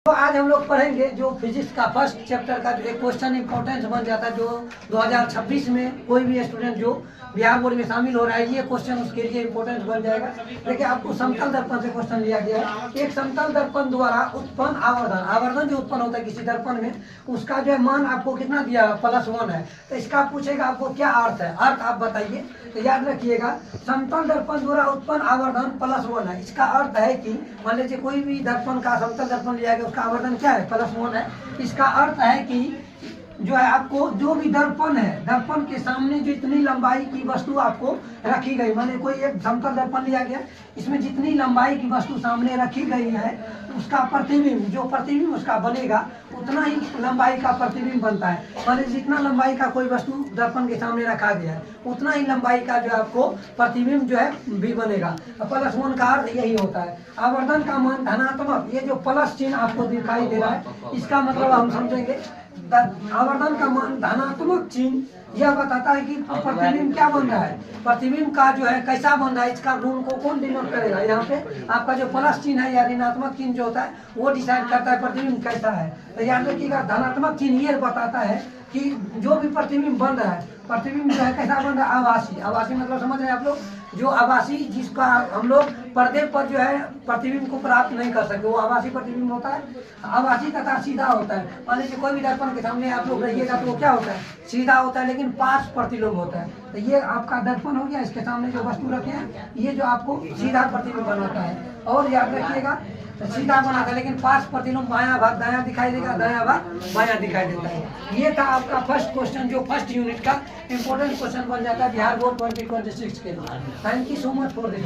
तो आज हम लोग पढ़ेंगे जो फिजिक्स का फर्स्ट चैप्टर का जो एक क्वेश्चन इंपॉर्टेंस बन जाता है, जो 2026 में कोई भी स्टूडेंट जो बिहार बोर्ड में शामिल हो रहा है, ये क्वेश्चन उसके लिए इंपॉर्टेंस बन जाएगा। देखिए, आपको समतल दर्पण से क्वेश्चन लिया गया है। एक समतल दर्पण द्वारा उत्पन्न आवर्धन जो उत्पन्न होता है किसी दर्पण में, उसका जो है मान आपको कितना दिया, +1 है। तो इसका पूछेगा आपको क्या अर्थ है, अर्थ आप बताइए। तो याद रखिएगा, समतल दर्पण द्वारा उत्पन्न आवर्धन +1 है। इसका अर्थ है कि मान लीजिए कोई भी दर्पण का समतल दर्पण लिया गया, उसका आवर्धन क्या है, +1 है। इसका अर्थ है कि जो है आपको जो भी दर्पण है, दर्पण के सामने जो इतनी लंबाई की वस्तु आपको रखी गई, माने कोई एक समतल दर्पण लिया गया, इसमें जितनी लंबाई की वस्तु सामने रखी गई है, उसका प्रतिबिंब, जो प्रतिबिंब उसका बनेगा, उतना ही लंबाई का प्रतिबिंब बनता है। माने जितना लंबाई का कोई वस्तु दर्पण के सामने रखा गया है, उतना ही लंबाई का जो है आपको प्रतिबिंब जो है भी बनेगा। +1 का अर्थ यही होता है। आवर्धन का मान धनात्मक, ये जो प्लस चिन्ह आपको दिखाई दे रहा है, इसका मतलब हम समझेंगे आवर्धन का मान धनात्मक चिन्ह यह बताता है कि प्रतिबिंब क्या बन रहा है, प्रतिबिंब का जो है कैसा बन रहा है, इसका गुण को कौन डिनोट करेगा। यहाँ पे आपका जो प्लस चिन्ह है या ऋणात्मक चिन्ह जो होता है, वो डिसाइड करता है प्रतिबिंब कैसा है। तो याद रखिएगा, धनात्मक चिन्ह ये बताता है कि जो भी प्रतिबिंब बन रहा है, प्रतिबिंब जो है कैसा बन रहा है, आभासी। आभासी मतलब समझ रहे हैं आप लोग, जो आभासी, जिसका हम लोग पर्दे पर जो है प्रतिबिंब को प्राप्त नहीं कर सकते, वो आभासी प्रतिबिंब होता है। आभासी तथा सीधा होता है। मान लीजिए कोई भी दर्पण के सामने आप लोग रहिएगा तो वो क्या होता है, सीधा होता है, लेकिन पास प्रतिबिंब होता है। तो ये आपका दर्पण हो गया, इसके सामने जो वस्तु रखे हैं, ये जो आपको सीधा प्रतिबिंब बनाता है। और याद रखिएगा, सीधा बनाता है, लेकिन पास प्रतिबिंब बायां भाग दायां दिखाई देगा, दायां भाग बायां दिखाई देता है। ये था आपका फर्स्ट क्वेश्चन, जो फर्स्ट यूनिट का इंपॉर्टेंट क्वेश्चन बन जाता है बिहार बोर्ड 2026 के लिए। Thank you so much for this.